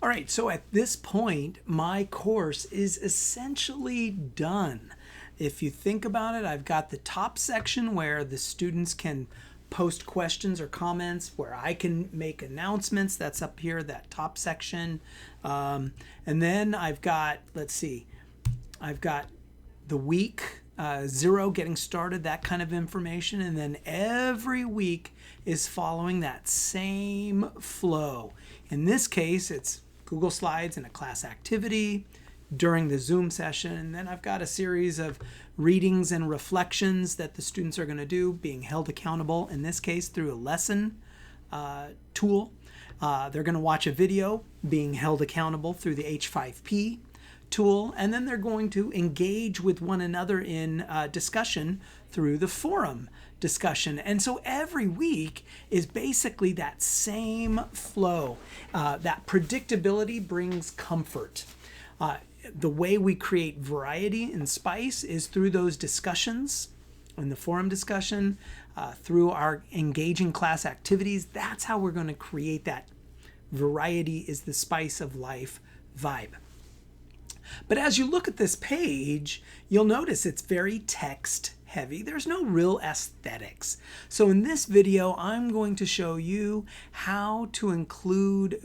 All right, so at this point, my course is essentially done. If you think about it, I've got the top section where the students can post questions or comments, where I can make announcements. That's up here, that top section. And then I've got, let's see, I've got the week 0 getting started, that kind of information. And then every week is following that same flow. In this case, it's Google Slides and a class activity during the Zoom session. And then I've got a series of readings and reflections that the students are going to do, being held accountable, in this case, through a lesson tool. They're going to watch a video, being held accountable through the H5P tool, and then they're going to engage with one another in discussion through the forum discussion. And so every week is basically that same flow. That predictability brings comfort. The way we create variety and spice is through those discussions in the forum discussion, through our engaging class activities. That's how we're going to create that variety is the spice of life vibe. But as you look at this page, you'll notice it's very text heavy. There's no real aesthetics. So in this video, I'm going to show you how to include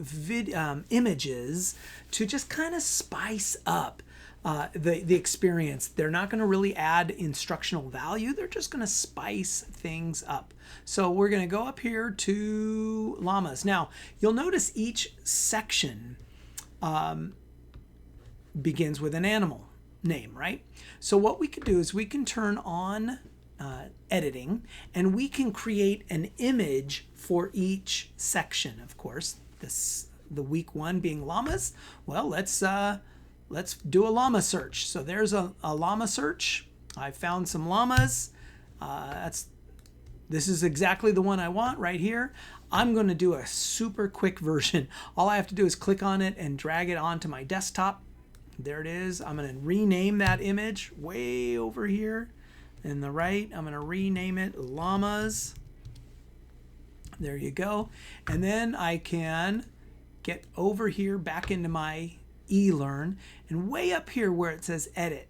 images to just kind of spice up the experience. They're not going to really add instructional value. They're just going to spice things up. So we're going to go up here to llamas. Now, you'll notice each section begins with an animal name, right? So what we could do is we can turn on editing, and we can create an image for each section. Of course, the week 1 being llamas. Well, let's do a llama search. So there's a llama search. I found some llamas. This is exactly the one I want right here. I'm going to do a super quick version. All I have to do is click on it and drag it onto my desktop. There it is. I'm going to rename that image way over here in the right. I'm going to rename it llamas. There you go. And then I can get over here back into my eLearn, and way up here where it says edit,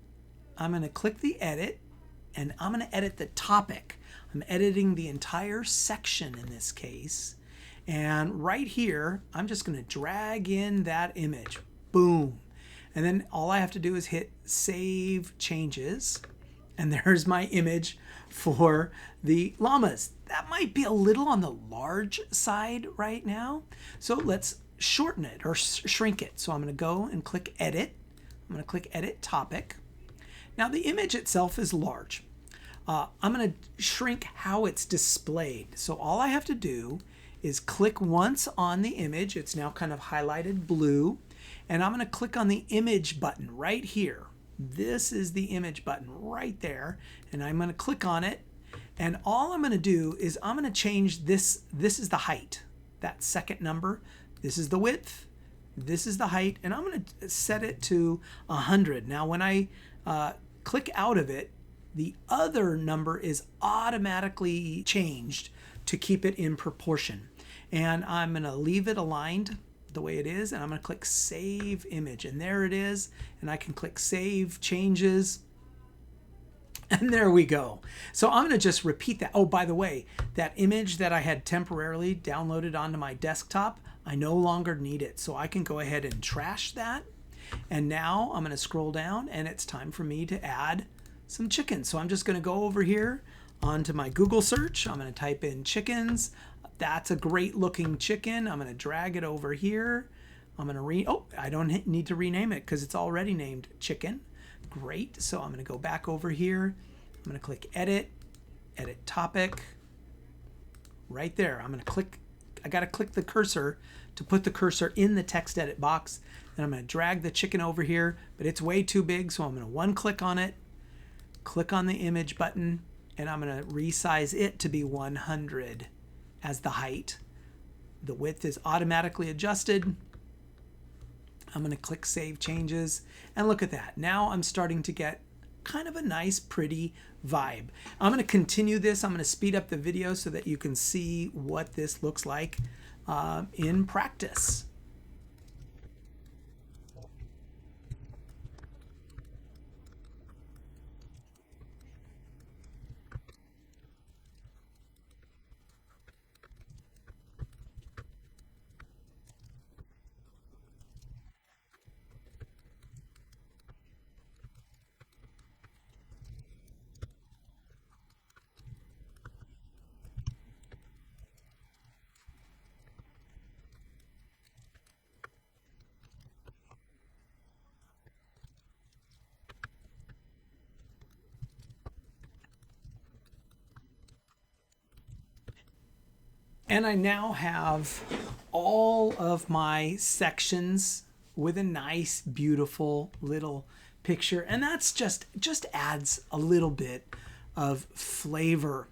I'm going to click the edit, and I'm going to edit the topic. I'm editing the entire section in this case. And right here, I'm just going to drag in that image. Boom. And then all I have to do is hit Save Changes. And there's my image for the llamas. That might be a little on the large side right now. So let's shorten it or shrink it. So I'm going to go and click Edit. I'm going to click Edit Topic. Now the image itself is large. I'm going to shrink how it's displayed. So all I have to do is click once on the image. It's now kind of highlighted blue. And I'm going to click on the image button right here. This is the image button right there. And I'm going to click on it. And all I'm going to do is I'm going to change this. This is the height, that second number. This is the width. This is the height. And I'm going to set it to 100. Now, when I click out of it, the other number is automatically changed to keep it in proportion. And I'm going to leave it aligned the way it is, and I'm going to click Save Image, and there it is, and I can click Save Changes, and there we go. So I'm going to just repeat that. Oh, by the way, that image that I had temporarily downloaded onto my desktop, I no longer need it, so I can go ahead and trash that. And now I'm going to scroll down, and it's time for me to add some chickens. So I'm just going to go over here onto my Google search. I'm going to type in chickens. That's a great looking chicken. I'm going to drag it over here. I'm going to I don't need to rename it because it's already named chicken. Great. So I'm going to go back over here. I'm going to click edit topic. Right there. I'm going to click, I got to click the cursor to put the cursor in the text edit box. And I'm going to drag the chicken over here, but it's way too big. So I'm going to one click on it, click on the image button, and I'm going to resize it to be 100. As the height. The width is automatically adjusted. I'm going to click Save Changes, and look at that. Now I'm starting to get kind of a nice, pretty vibe. I'm going to continue this. I'm going to speed up the video so that you can see what this looks like in practice. And I now have all of my sections with a nice, beautiful little picture. And that's just adds a little bit of flavor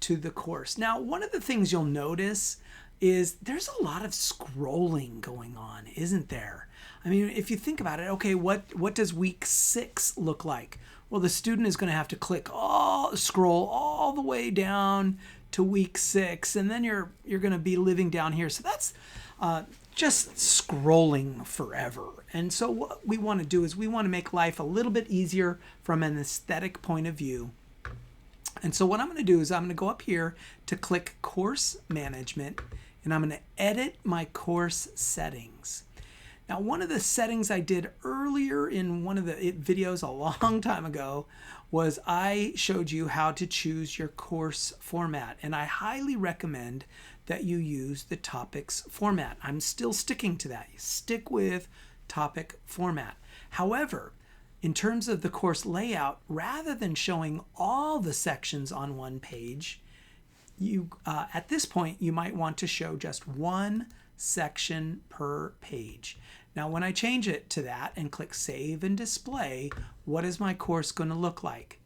to the course. Now, one of the things you'll notice is there's a lot of scrolling going on, isn't there? I mean, if you think about it, okay, what does week 6 look like? Well, the student is going to have to scroll all the way down to week 6, and then you're going to be living down here. So that's just scrolling forever. And so what we want to do is we want to make life a little bit easier from an aesthetic point of view. And so what I'm going to do is I'm going to go up here to click Course Management, and I'm going to edit my course settings. Now, one of the settings I did earlier in one of the videos a long time ago was I showed you how to choose your course format. And I highly recommend that you use the topics format. I'm still sticking to that. You stick with topic format. However, in terms of the course layout, rather than showing all the sections on one page, you at this point, you might want to show just one section per page. Now, when I change it to that and click Save and Display, what is my course going to look like?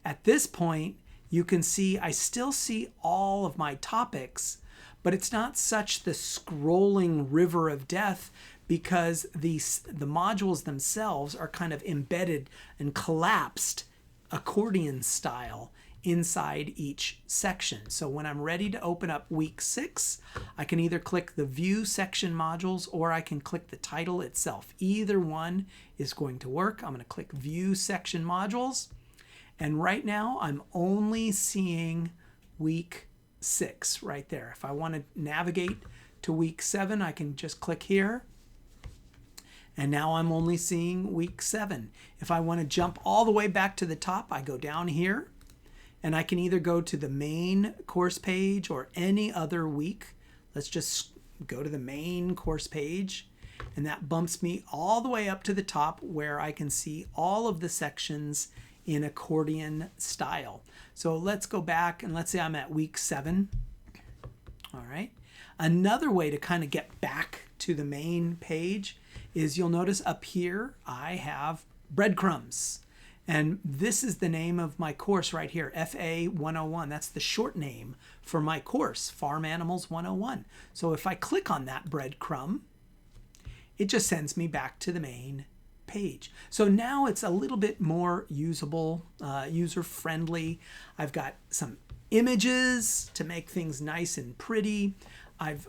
At this point, you can see I still see all of my topics, but it's not such the scrolling river of death because the modules themselves are kind of embedded and collapsed accordion style inside each section. So when I'm ready to open up week 6, I can either click the View Section Modules or I can click the title itself. Either one is going to work. I'm going to click View Section Modules. And right now I'm only seeing week 6 right there. If I want to navigate to week 7, I can just click here. And now I'm only seeing week 7. If I want to jump all the way back to the top, I go down here. And I can either go to the main course page or any other week. Let's just go to the main course page. And that bumps me all the way up to the top where I can see all of the sections in accordion style. So let's go back and let's say I'm at week 7. All right. Another way to kind of get back to the main page is you'll notice up here I have breadcrumbs. And this is the name of my course right here, FA 101. That's the short name for my course, Farm Animals 101. So if I click on that breadcrumb, it just sends me back to the main page. So now it's a little bit more usable, user-friendly. I've got some images to make things nice and pretty. I've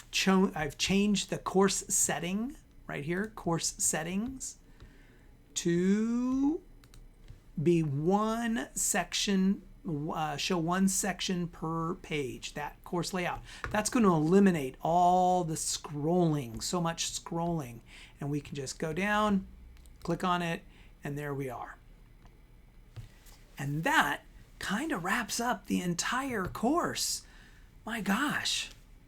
changed the course setting right here, course settings, to be one section, show one section per page, that course layout. That's going to eliminate all the scrolling, so much scrolling. And we can just go down, click on it, and there we are. And that kind of wraps up the entire course. My gosh,